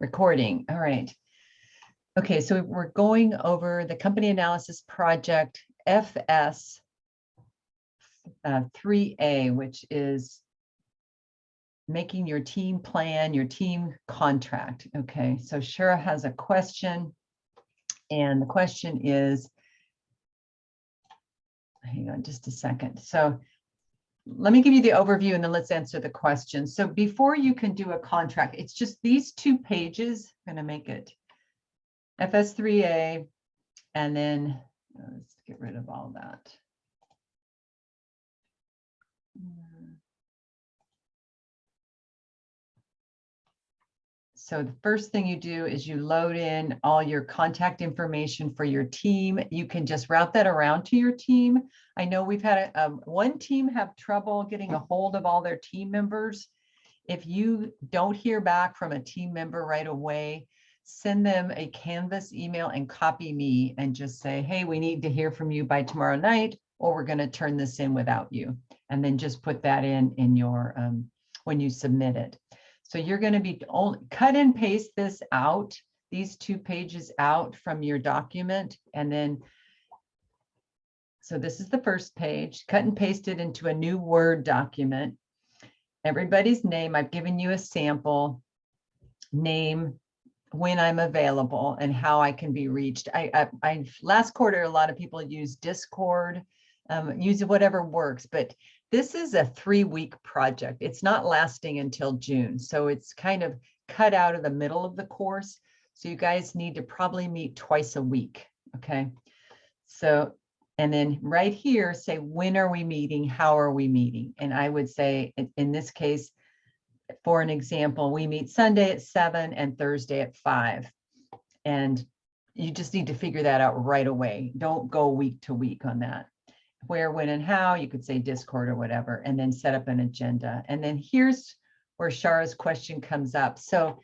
recording. All right. Okay, so we're going over the company analysis project FS 3A, which is making your team plan, your team contract. Okay, so Shara has a question, and the question is, hang on just a second. So let me give you the overview and then let's answer the question. So before you can do a contract, it's just these 2 pages. I'm going to make it FS3A, and then let's get rid of all that. So the first thing you do is you load in all your contact information for your team. You can just route that around to your team. I know we've had one team have trouble getting a hold of all their team members. If you don't hear back from a team member right away, send them a Canvas email and copy me and just say, hey, we need to hear from you by tomorrow night, or we're going to turn this in without you. And then just put that in your, when you submit it. So you're going to be cut and paste this out, these 2 pages out from your document. And then, so this is the first page, cut and paste it into a new Word document. Everybody's name, I've given you a sample name, when I'm available, and how I can be reached. Last quarter, a lot of people use Discord, use whatever works, but this is a 3-week project. It's not lasting until June. So it's kind of cut out of the middle of the course. So you guys need to probably meet twice a week. Okay. So, and then right here, say, when are we meeting? How are we meeting? And I would say in this case, for an example, we meet Sunday at 7 and Thursday at 5. And you just need to figure that out right away. Don't go week to week on that. Where, when, and how, you could say Discord or whatever, and then set up an agenda. And then here's where Shara's question comes up. So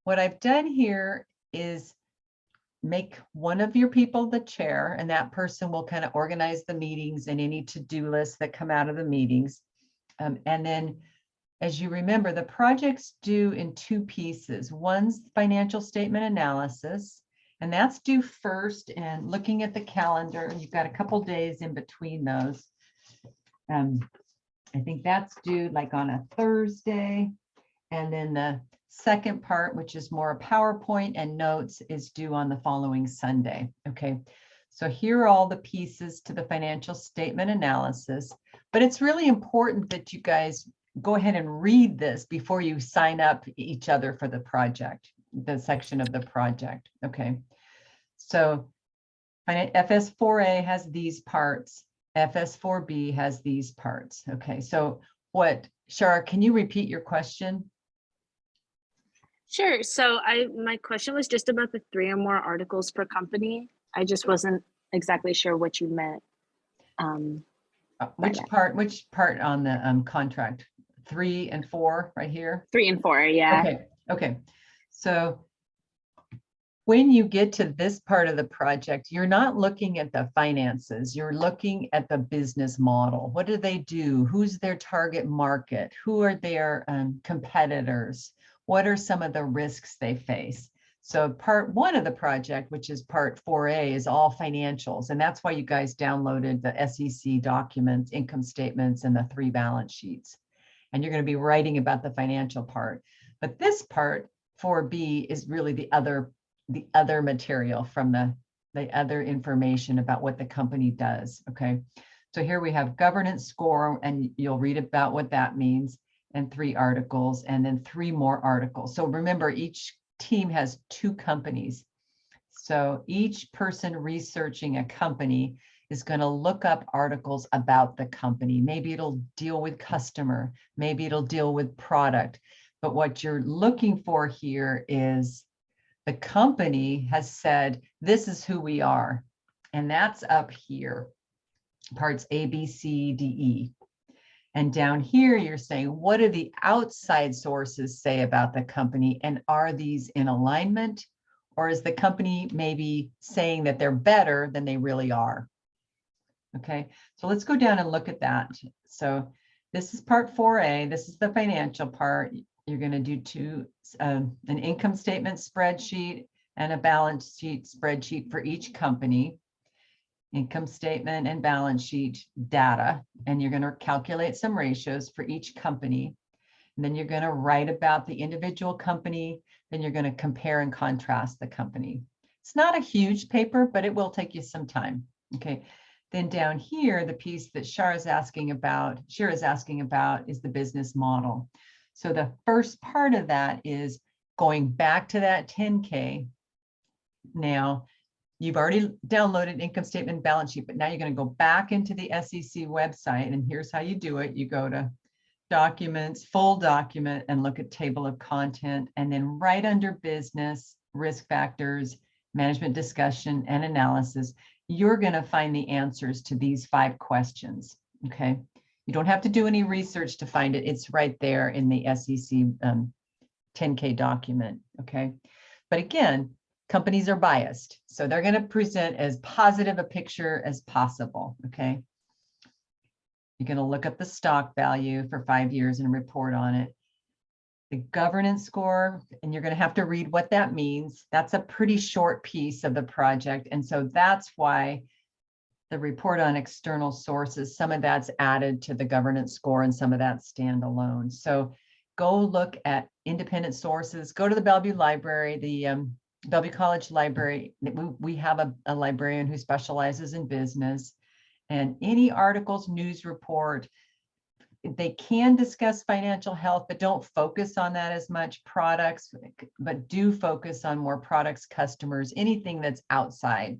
what I've done here is make one of your people the chair, and that person will kind of organize the meetings and any to-do lists that come out of the meetings. And then, as you remember, the project's due in 2 pieces. One's financial statement analysis, and that's due first. And looking at the calendar, you've got a couple days in between those. I think that's due like on a Thursday. And then the second part, which is more PowerPoint and notes, is due on the following Sunday. Okay, so here are all the pieces to the financial statement analysis. But it's really important that you guys go ahead and read this before you sign up each other for the project, the section of the project. Okay, so FS4A has these parts, FS4B has these parts. Okay, so what, Shara, can you repeat your question? Sure. So my question was just about the 3 or more articles per company. I just wasn't exactly sure what you meant. Which part on the contract? 3 and 4 right here? 3 and 4, yeah. Okay. So when you get to this part of the project, you're not looking at the finances, you're looking at the business model. What do they do? Who's their target market? Who are their competitors? What are some of the risks they face? So part 1 of the project, which is part 4A, is all financials. And that's why you guys downloaded the SEC documents, income statements, and the 3 balance sheets. And you're going to be writing about the financial part. But this part, 4B, is really the other material from the other information about what the company does. Okay, so here we have governance score, and you'll read about what that means, and 3 articles, and then 3 more articles. So remember, each team has 2 companies. So each person researching a company is going to look up articles about the company. Maybe it'll deal with customer, maybe it'll deal with product. But what you're looking for here is the company has said, this is who we are. And that's up here, parts A, B, C, D, E. And down here, you're saying, what do the outside sources say about the company? And are these in alignment? Or is the company maybe saying that they're better than they really are? Okay, so let's go down and look at that. So this is part 4A. This is the financial part. You're going to do an income statement spreadsheet and a balance sheet spreadsheet for each company. Income statement and balance sheet data, and you're going to calculate some ratios for each company. And then you're going to write about the individual company. Then you're going to compare and contrast the company. It's not a huge paper, but it will take you some time. Okay. Then down here, the piece that Shira is asking about is the business model. So the first part of that is going back to that 10K. Now, you've already downloaded income statement and balance sheet, but now you're going to go back into the SEC website, and here's how you do it. You go to Documents, Full Document, and look at Table of Content, and then right under Business, Risk Factors, Management Discussion, and Analysis, you're going to find the answers to these 5 questions, okay? You don't have to do any research to find it. It's right there in the SEC 10K document, okay? But again, companies are biased, so they're going to present as positive a picture as possible, okay? You're going to look up the stock value for 5 years and report on it. The governance score, and you're going to have to read what that means. That's a pretty short piece of the project, and so that's why the report on external sources, some of that's added to the governance score and some of that's standalone. So go look at independent sources, go to the Bellevue Library, the Bellevue College Library. We have a librarian who specializes in business, and any articles, news report, they can discuss financial health, but don't focus on that as much. Products, but do focus on more products, customers, anything that's outside,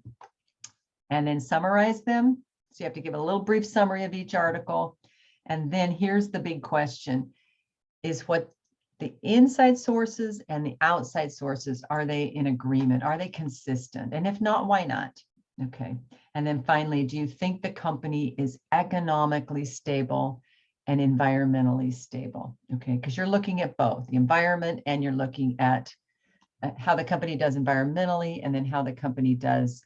and then summarize them. So you have to give a little brief summary of each article. And then here's the big question, is what the inside sources and the outside sources, are they in agreement? Are they consistent? And if not, why not? Okay. And then finally, do you think the company is economically stable and environmentally stable? Okay, because you're looking at both the environment and you're looking at how the company does environmentally and then how the company does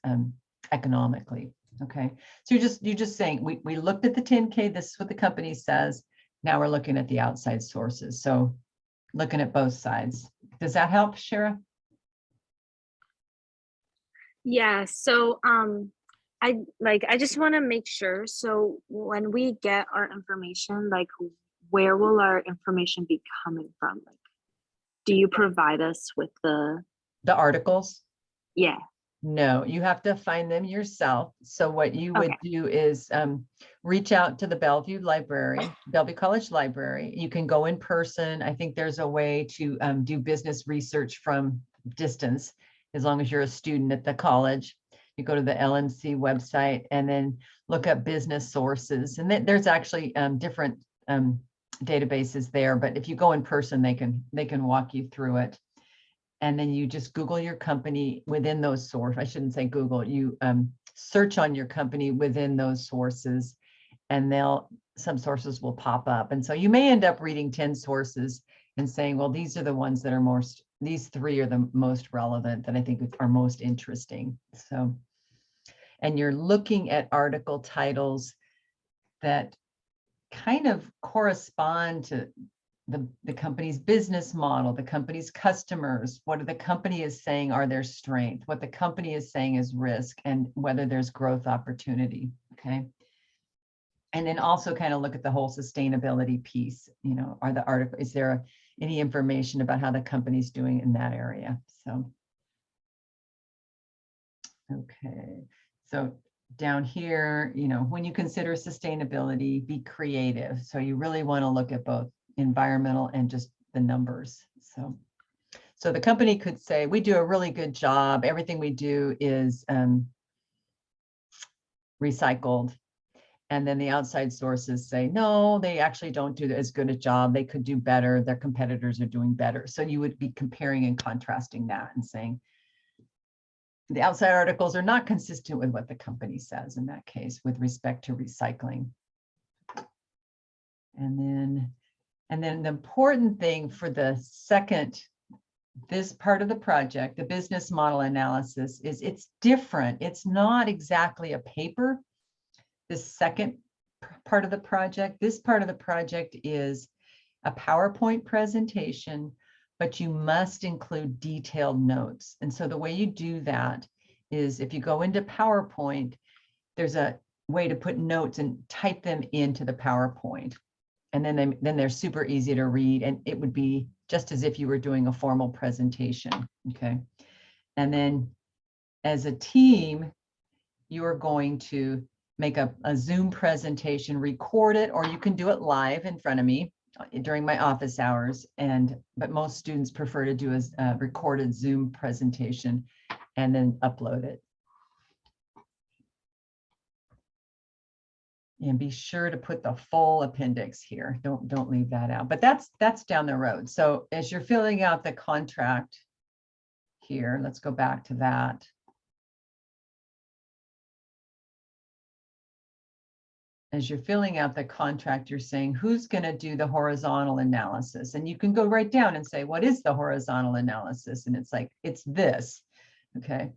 economically. Okay, so you're just saying we looked at the 10K, this is what the company says. Now we're looking at the outside sources. So looking at both sides. Does that help, Shira? Yeah, so I just want to make sure. So when we get our information, like where will our information be coming from? Like, do you provide us with the articles? Yeah. No, you have to find them yourself. So what you would do is reach out to the Bellevue Library, Bellevue College Library. You can go in person. I think there's a way to do business research from distance, as long as you're a student at the college. You go to the LMC website and then look up business sources. And then there's actually different databases there, but if you go in person, they can walk you through it. And then you just Google your company within those sources. I shouldn't say Google, you search on your company within those sources, and some sources will pop up. And so you may end up reading 10 sources and saying, well, these are the ones that are these 3 are the most relevant that I think are most interesting. So, and you're looking at article titles that kind of correspond to the company's business model, the company's customers, what the company is saying are their strength, what the company is saying is risk, and whether there's growth opportunity, okay? And then also kind of look at the whole sustainability piece, is there any information about how the company's doing in that area? So, okay, so down here, when you consider sustainability, be creative. So you really want to look at both environmental and just the numbers. So the company could say, we do a really good job. Everything we do is recycled. And then the outside sources say, no, they actually don't do as good a job. They could do better. Their competitors are doing better. So you would be comparing and contrasting that and saying, the outside articles are not consistent with what the company says in that case with respect to recycling. And then the important thing for this part of the project, the business model analysis, is it's different. It's not exactly a paper. This second part of the project, this part of the project is a PowerPoint presentation, but you must include detailed notes. And so the way you do that is if you go into PowerPoint, there's a way to put notes and type them into the PowerPoint. And then they're super easy to read, and it would be just as if you were doing a formal presentation, okay? And then as a team, you are going to make a Zoom presentation, record it, or you can do it live in front of me during my office hours. But most students prefer to do a recorded Zoom presentation and then upload it. And be sure to put the full appendix here. Don't leave that out. But that's down the road. So as you're filling out the contract here, let's go back to that. As you're filling out the contract, you're saying who's going to do the horizontal analysis, and you can go right down and say, what is the horizontal analysis? And it's like, it's this, okay?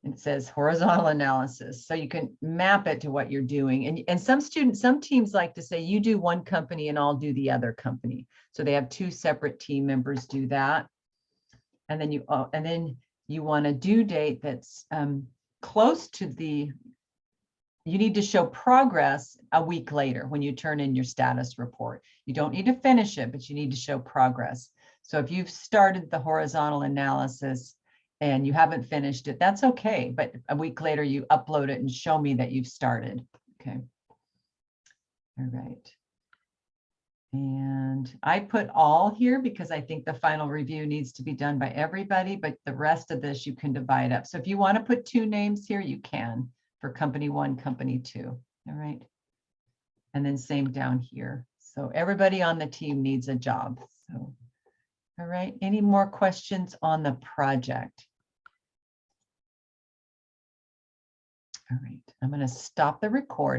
It says horizontal analysis, so you can map it to what you're doing. And some teams like to say, you do one company and I'll do the other company. So they have two separate team members do that. And then you want a due date that's close to the, you need to show progress a week later when you turn in your status report. You don't need to finish it, but you need to show progress. So if you've started the horizontal analysis and you haven't finished it, that's okay. But a week later, you upload it and show me that you've started. Okay. All right. And I put all here because I think the final review needs to be done by everybody, but the rest of this you can divide up. So if you want to put two names here, you can for company one, company two. All right. And then same down here. So everybody on the team needs a job. So, all right. Any more questions on the project? All right, I'm going to stop the recording.